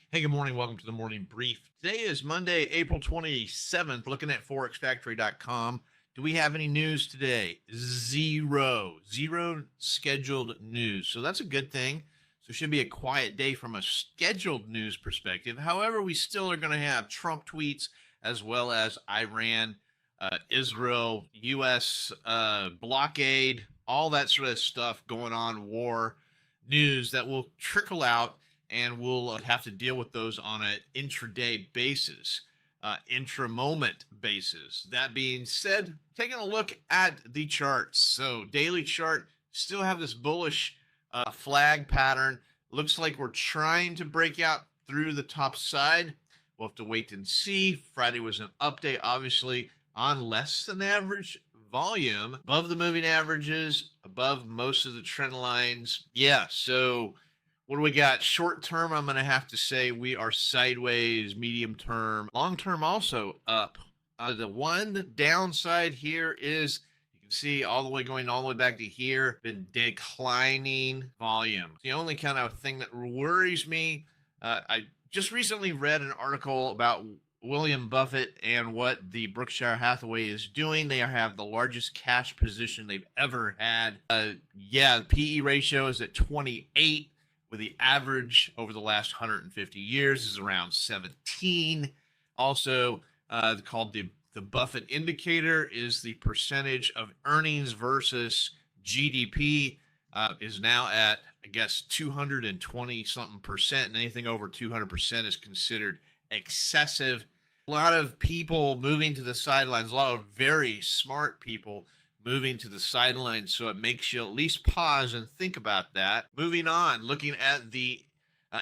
Hey, good morning. Welcome to the morning brief. Today is Monday, April 27th. Looking at forexfactory.com. Do we have any news today? Zero scheduled news. So that's a good thing. So it should be a quiet day from a scheduled news perspective. However, we still are going to have Trump tweets as well as Iran, Israel, U.S. Blockade, all that sort of stuff going on, war news that will trickle out, and we'll have to deal with those on an intraday basis, intra-moment basis. That being said, taking a look at the charts. So daily chart still have this bullish flag pattern. Looks like we're trying to break out through the top side. We'll have to wait and see. Friday was an update, obviously, on less than average volume, above the moving averages, above most of the trend lines. Yeah, so what do we got? Short term, I'm going to have to say we are sideways. Medium term, long term also up. The one downside here is you can see all the way going all the way back to here, been declining volume. The only kind of thing that worries me, I just recently read an article about William Buffett and what the Berkshire Hathaway is doing. They have the largest cash position they've ever had. The PE ratio is at 28, with the average over the last 150 years is around 17. Also, called the Buffett indicator is the percentage of earnings versus GDP, is now at, I guess, 220 something percent, and anything over 200% is considered excessive. A lot of people moving to the sidelines, a lot of very smart people moving to the sidelines, so it makes you at least pause and think about that. Moving on, looking at the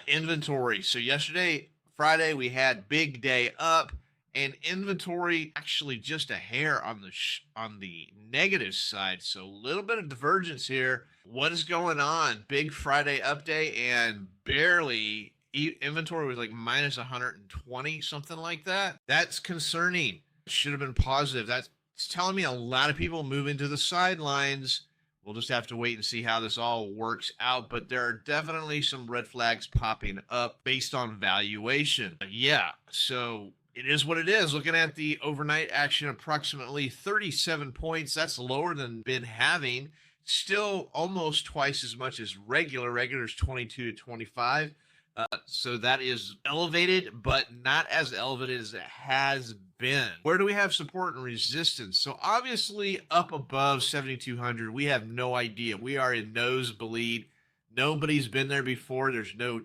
inventory. So yesterday, Friday, we had big day up, and inventory actually just a hair on the negative side. So a little bit of divergence here. What is going on? Big Friday update, and barely inventory was like minus 120, something like that. That's concerning. Should have been positive. It's telling me a lot of people moving to the sidelines. We'll just have to wait and see how this all works out. But there are definitely some red flags popping up based on valuation. Yeah, so it is what it is. Looking at the overnight action, approximately 37 points. That's lower than been having. Still almost twice as much as regular. Regular is 22 to 25. So that is elevated, but not as elevated as it has been. Where do we have support and resistance? So obviously up above 7,200, we have no idea. We are in nosebleed. Nobody's been there before. There's no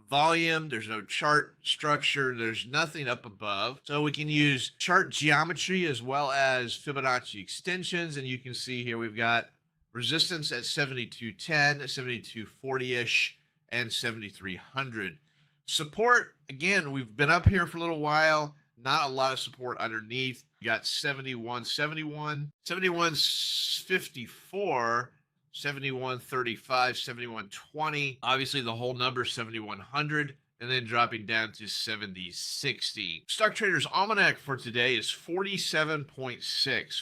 volume. There's no chart structure. There's nothing up above. So we can use chart geometry as well as Fibonacci extensions. And you can see here we've got resistance at 7,210, 7,240-ish, and 7,300. Support, again, we've been up here for a little while. Not a lot of support underneath. You got 71.71, 71.54, 71.35, 71.20. Obviously, the whole number is 7,100, and then dropping down to 70.60. Stock Trader's Almanac for today is 47.6.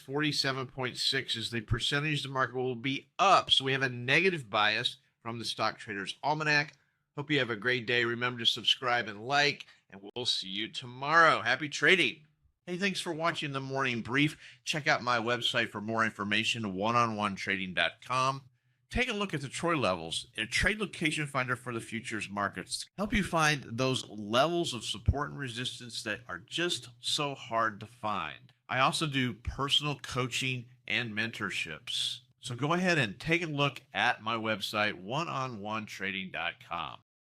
47.6 is the percentage the market will be up. So we have a negative bias from the Stock Trader's Almanac. Hope you have a great day. Remember to subscribe and like, and we'll see you tomorrow. Happy trading. Hey, thanks for watching the morning brief. Check out my website for more information, oneononetrading.com. Take a look at the Troy levels, a trade location finder for the futures markets. Help you find those levels of support and resistance that are just so hard to find. I also do personal coaching and mentorships. So go ahead and take a look at my website, oneononetrading.com.